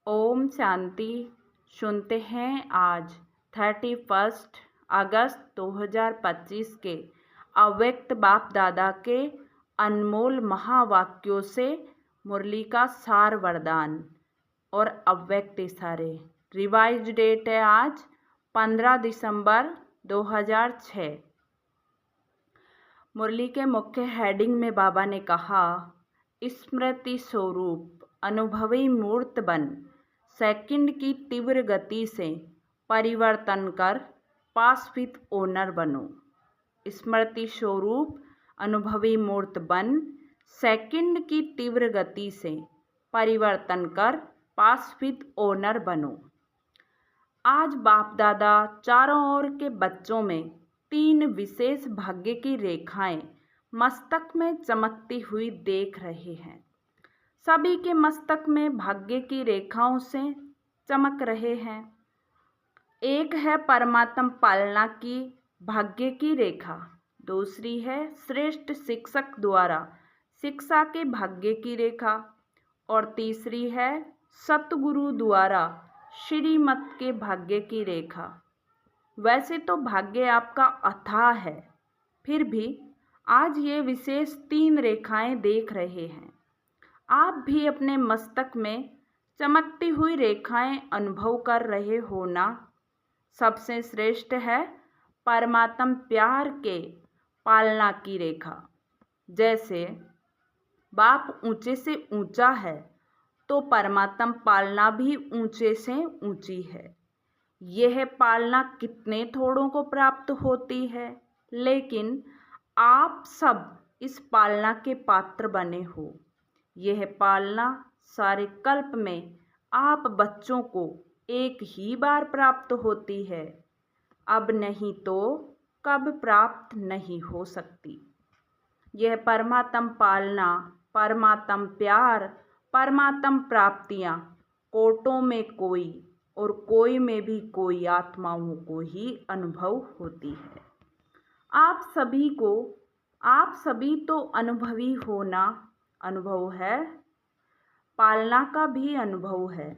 ओम शांति। सुनते हैं आज 31 अगस्त 2025 के अव्यक्त बाप दादा के अनमोल महावाक्यों से मुरली का सार वरदान और अव्यक्त इशारे। रिवाइज डेट है आज 15 दिसंबर 2006। मुरली के मुख्य हेडिंग में बाबा ने कहा, स्मृति स्वरूप अनुभवी मूर्त बन सेकंड की तीव्र गति से परिवर्तन कर पास विद ओनर बनो। स्मृति स्वरूप अनुभवी मूर्त बन सेकंड की तीव्र गति से परिवर्तन कर पास विद ओनर बनो। आज बाप दादा चारों ओर के बच्चों में 3 विशेष भाग्य की रेखाएं मस्तक में चमकती हुई देख रहे हैं। सभी के मस्तक में भाग्य की रेखाओं से चमक रहे हैं। एक है परमात्म पालना की भाग्य की रेखा, दूसरी है श्रेष्ठ शिक्षक द्वारा शिक्षा के भाग्य की रेखा और तीसरी है सतगुरु द्वारा श्रीमत के भाग्य की रेखा। वैसे तो भाग्य आपका अथाह है, फिर भी आज ये विशेष 3 रेखाएं देख रहे हैं। आप भी अपने मस्तक में चमकती हुई रेखाएं अनुभव कर रहे हो ना। सबसे श्रेष्ठ है परमात्म प्यार के पालना की रेखा। जैसे बाप ऊंचे से ऊंचा है तो परमात्म पालना भी ऊंचे से ऊंची है। यह पालना कितने थोड़ों को प्राप्त होती है, लेकिन आप सब इस पालना के पात्र बने हो। यह पालना सारे कल्प में आप बच्चों को एक ही बार प्राप्त होती है, अब नहीं तो कब प्राप्त नहीं हो सकती। यह परमात्म पालना, परमात्म प्यार, परमात्म प्राप्तियां कोटों में कोई और कोई में भी कोई आत्माओं को ही अनुभव होती है। आप सभी तो अनुभवी हो ना। अनुभव है, पालना का भी अनुभव है,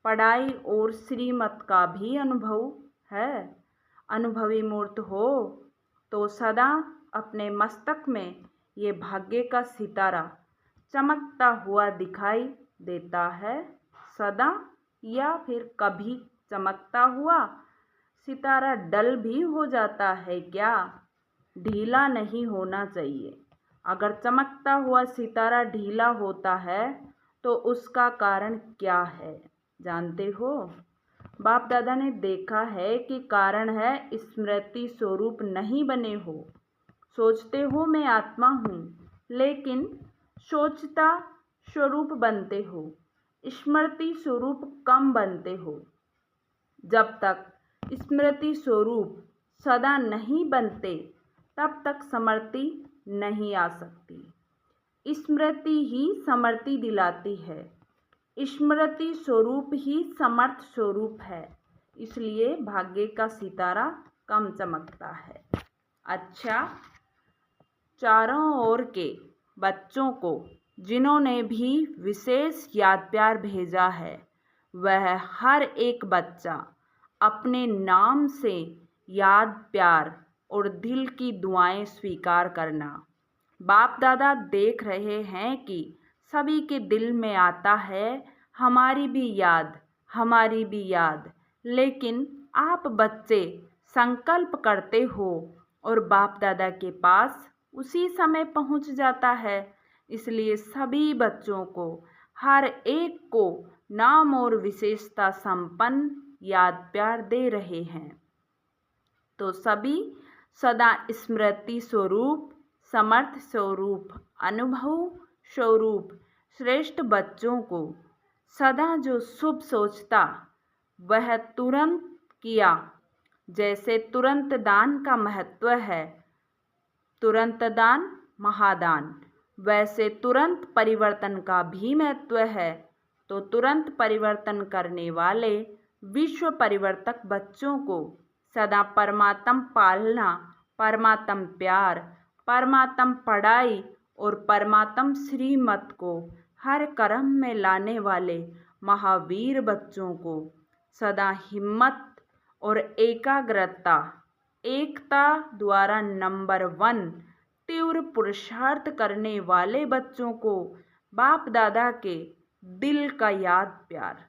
पढ़ाई और श्रीमत का भी अनुभव है। अनुभवी मूर्त हो तो सदा अपने मस्तक में ये भाग्य का सितारा चमकता हुआ दिखाई देता है। सदा या फिर कभी चमकता हुआ सितारा डल भी हो जाता है क्या? ढीला नहीं होना चाहिए। अगर चमकता हुआ सितारा ढीला होता है तो उसका कारण क्या है जानते हो? बाप दादा ने देखा है कि कारण है स्मृति स्वरूप नहीं बने हो। सोचते हो मैं आत्मा हूँ, लेकिन सोचता स्वरूप बनते हो, स्मृति स्वरूप कम बनते हो। जब तक स्मृति स्वरूप सदा नहीं बनते तब तक समृद्धि नहीं आ सकती। स्मृति ही समृद्धि दिलाती है। स्मृति स्वरूप ही समर्थ स्वरूप है, इसलिए भाग्य का सितारा कम चमकता है। अच्छा, चारों ओर के बच्चों को जिन्होंने भी विशेष याद प्यार भेजा है, वह हर एक बच्चा अपने नाम से याद प्यार और दिल की दुआएं स्वीकार करना। बाप दादा देख रहे हैं कि सभी के दिल में आता है हमारी भी याद, हमारी भी याद, लेकिन आप बच्चे संकल्प करते हो और बाप दादा के पास उसी समय पहुंच जाता है। इसलिए सभी बच्चों को, हर एक को नाम और विशेषता संपन्न याद प्यार दे रहे हैं। तो सभी सदा स्मृति स्वरूप, समर्थ स्वरूप, अनुभव स्वरूप श्रेष्ठ बच्चों को सदा जो शुभ सोचता वह तुरंत किया। जैसे तुरंत दान का महत्व है, तुरंत दान महादान, वैसे तुरंत परिवर्तन का भी महत्व है। तो तुरंत परिवर्तन करने वाले विश्व परिवर्तक बच्चों को सदा परमात्म पालना, परमात्म प्यार, परमात्म पढ़ाई और परमात्म श्रीमत को हर कर्म में लाने वाले महावीर बच्चों को सदा हिम्मत और एकता द्वारा नंबर 1 तीव्र पुरुषार्थ करने वाले बच्चों को बाप दादा के दिल का याद प्यार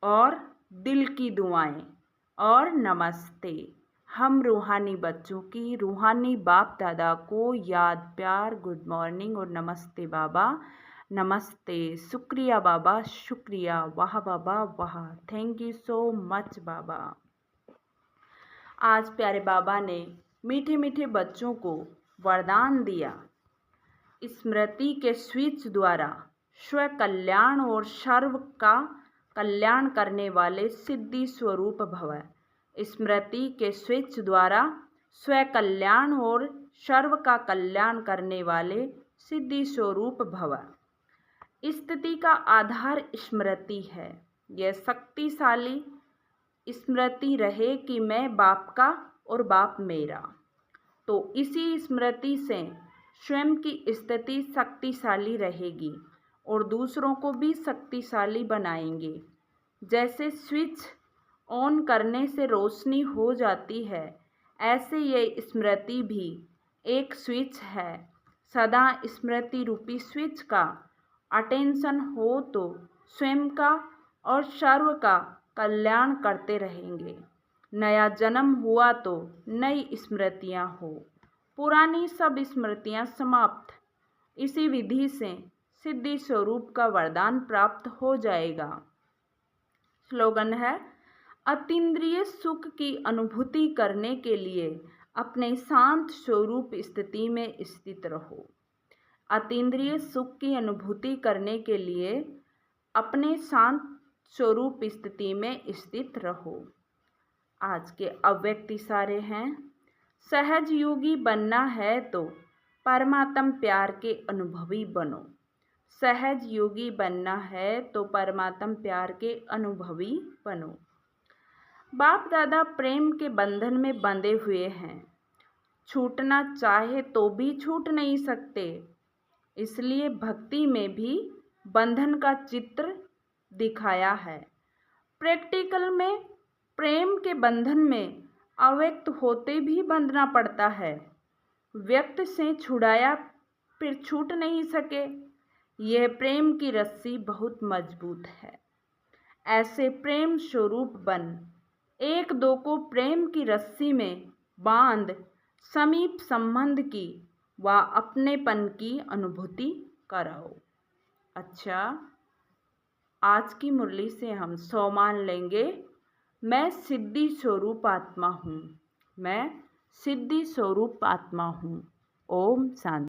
और दिल की दुआएं और नमस्ते। हम रूहानी बच्चों की रूहानी बाप दादा को याद प्यार, गुड मॉर्निंग और नमस्ते बाबा, नमस्ते, शुक्रिया बाबा, शुक्रिया, वाह बाबा वाह, थैंक यू सो मच बाबा। आज प्यारे बाबा ने मीठे मीठे बच्चों को वरदान दिया। स्मृति के स्विच द्वारा स्व कल्याण और सर्व का कल्याण करने वाले सिद्धि स्वरूप भव। स्मृति के स्विच द्वारा स्व कल्याण और सर्व का कल्याण करने वाले सिद्धि स्वरूप भव। स्थिति का आधार स्मृति है। यह शक्तिशाली स्मृति रहे कि मैं बाप का और बाप मेरा, तो इसी स्मृति से स्वयं की स्थिति शक्तिशाली रहेगी और दूसरों को भी शक्तिशाली बनाएंगे। जैसे स्विच ऑन करने से रोशनी हो जाती है, ऐसे ये स्मृति भी एक स्विच है। सदा स्मृति रूपी स्विच का अटेंशन हो तो स्वयं का और सर्व का कल्याण करते रहेंगे। नया जन्म हुआ तो नई स्मृतियाँ हो, पुरानी सब स्मृतियाँ समाप्त। इसी विधि से सिद्धि स्वरूप का वरदान प्राप्त हो जाएगा। स्लोगन है, अतीन्द्रिय सुख की अनुभूति करने के लिए अपने शांत स्वरूप स्थिति में स्थित रहो। अतीन्द्रिय सुख की अनुभूति करने के लिए अपने शांत स्वरूप स्थिति में स्थित रहो। आज के अव्यक्त इशारे हैं, सहज योगी बनना है तो परमात्म प्यार के अनुभवी बनो। सहज योगी बनना है तो परमात्म प्यार के अनुभवी बनो। बाप दादा प्रेम के बंधन में बंधे हुए हैं, छूटना चाहे तो भी छूट नहीं सकते। इसलिए भक्ति में भी बंधन का चित्र दिखाया है। प्रैक्टिकल में प्रेम के बंधन में अव्यक्त होते भी बंधना पड़ता है। व्यक्त से छुड़ाया फिर छूट नहीं सके। यह प्रेम की रस्सी बहुत मजबूत है। ऐसे प्रेम स्वरूप बन एक दो को प्रेम की रस्सी में बांध समीप संबंध की व अपनेपन की अनुभूति कराओ। अच्छा, आज की मुरली से हम सौ मान लेंगे, मैं सिद्धि स्वरूप आत्मा हूँ, मैं सिद्धि स्वरूप आत्मा हूँ। ओम शांति।